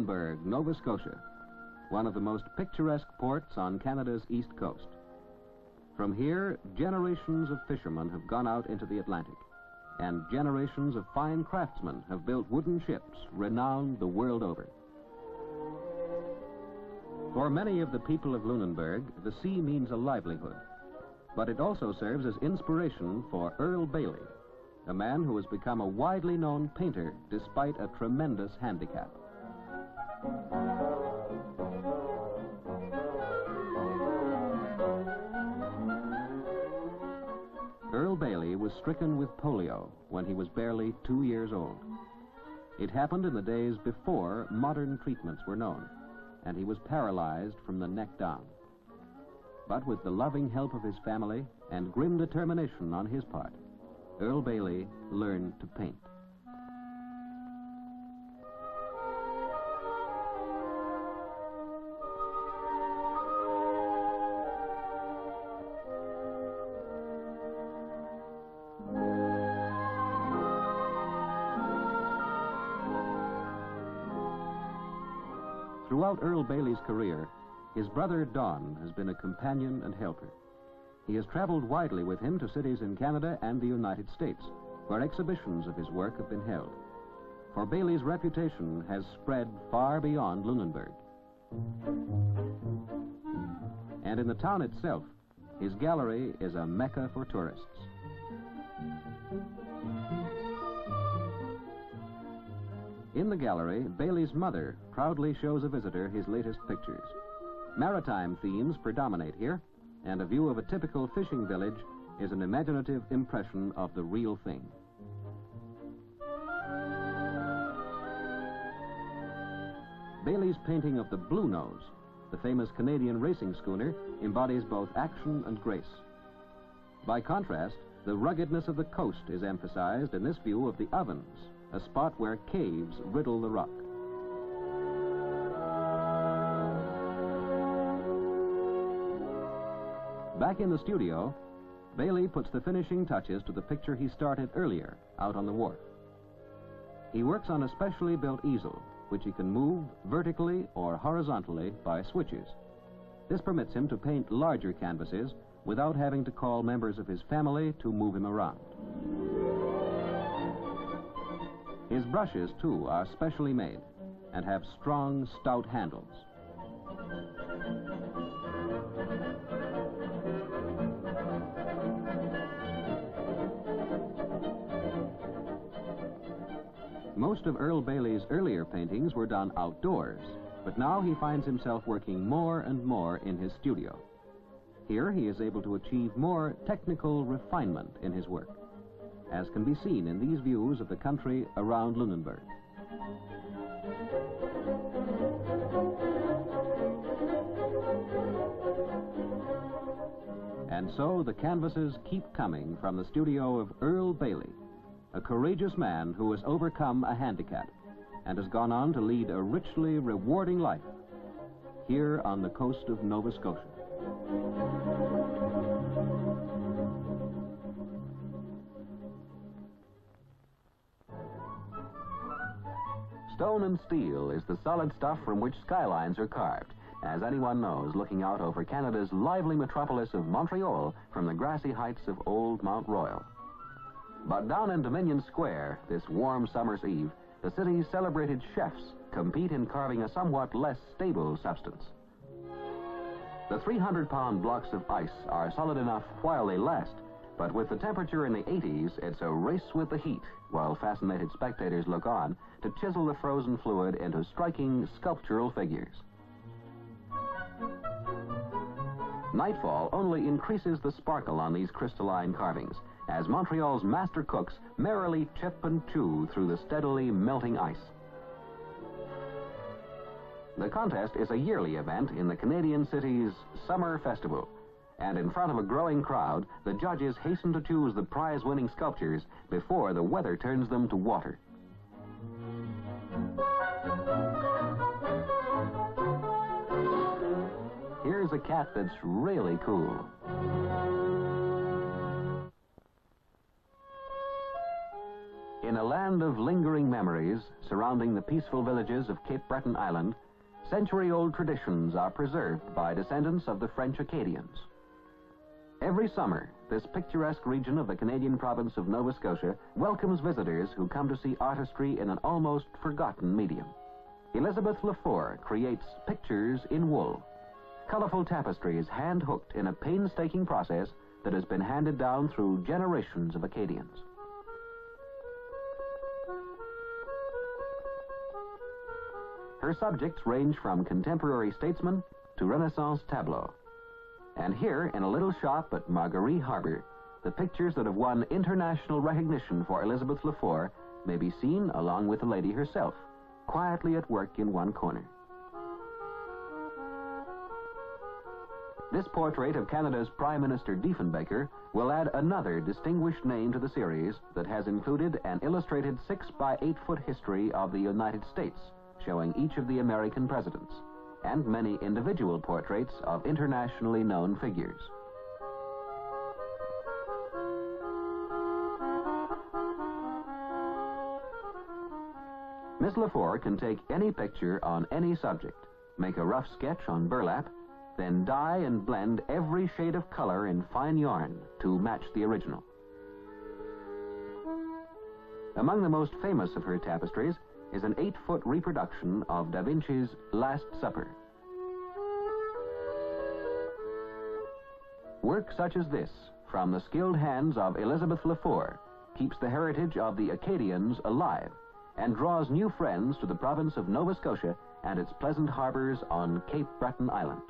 Lunenberg, Nova Scotia, one of the most picturesque ports on Canada's east coast. From here, generations of fishermen have gone out into the Atlantic, and generations of fine craftsmen have built wooden ships renowned the world over. For many of the people of Lunenberg, the sea means a livelihood, but it also serves as inspiration for Earl Bailey, a man who has become a widely known painter despite a tremendous handicap. Earl Bailey was stricken with polio when he was barely 2 years old. It happened in the days before modern treatments were known, and he was paralyzed from the neck down. But with the loving help of his family and grim determination on his part, Earl Bailey learned to paint. Throughout Earl Bailey's career, his brother Don has been a companion and helper. He has traveled widely with him to cities in Canada and the United States, where exhibitions of his work have been held. For Bailey's reputation has spread far beyond Lunenberg. And in the town itself, his gallery is a mecca for tourists. In the gallery, Bailey's mother proudly shows a visitor his latest pictures. Maritime themes predominate here, and a view of a typical fishing village is an imaginative impression of the real thing. Bailey's painting of the Blue Nose, the famous Canadian racing schooner, embodies both action and grace. By contrast, the ruggedness of the coast is emphasized in this view of the Ovens, a spot where caves riddle the rock. Back in the studio, Bailey puts the finishing touches to the picture he started earlier, out on the wharf. He works on a specially built easel, which he can move vertically or horizontally by switches. This permits him to paint larger canvases without having to call members of his family to move him around. His brushes, too, are specially made and have strong, stout handles. Most of Earl Bailey's earlier paintings were done outdoors, but now he finds himself working more and more in his studio. Here he is able to achieve more technical refinement in his work, as can be seen in these views of the country around Lunenberg. And so the canvases keep coming from the studio of Earl Bailey, a courageous man who has overcome a handicap and has gone on to lead a richly rewarding life here on the coast of Nova Scotia. Stone and steel is the solid stuff from which skylines are carved, as anyone knows looking out over Canada's lively metropolis of Montreal from the grassy heights of old Mount Royal. But down in Dominion Square, this warm summer's eve, the city's celebrated chefs compete in carving a somewhat less stable substance. The 300-pound blocks of ice are solid enough while they last, but with the temperature in the 80s, it's a race with the heat, while fascinated spectators look on to chisel the frozen fluid into striking sculptural figures. Nightfall only increases the sparkle on these crystalline carvings, as Montreal's master cooks merrily chip and chew through the steadily melting ice. The contest is a yearly event in the Canadian city's Summer Festival, and in front of a growing crowd, the judges hasten to choose the prize-winning sculptures before the weather turns them to water. Here's a cat that's really cool. In a land of lingering memories, memories surrounding the peaceful villages of Cape Breton Island, century-old traditions are preserved by descendants of the French Arcadians. Every summer, this picturesque region of the Canadian province of Nova Scotia welcomes visitors who come to see artistry in an almost forgotten medium. Elizabeth Lefort creates pictures in wool, colorful tapestries hand-hooked in a painstaking process that has been handed down through generations of Acadians. Her subjects range from contemporary statesmen to Renaissance tableaux. And here, in a little shop at Marguerite Harbour, the pictures that have won international recognition for Elizabeth Lefort may be seen along with the lady herself, quietly at work in one corner. This portrait of Canada's Prime Minister Fanbecker will add another distinguished name to the series that has included an illustrated 6-by-8-foot history of the United States, showing each of the American presidents, and many individual portraits of internationally known figures. Miss Lefort can take any picture on any subject, make a rough sketch on burlap, then dye and blend every shade of color in fine yarn to match the original. Among the most famous of her tapestries is an 8-foot reproduction of Da Vinci's Last Supper. Work such as this, from the skilled hands of Elizabeth Lefort, keeps the heritage of the Acadians alive and draws new friends to the province of Nova Scotia and its pleasant harbors on Cape Breton Island.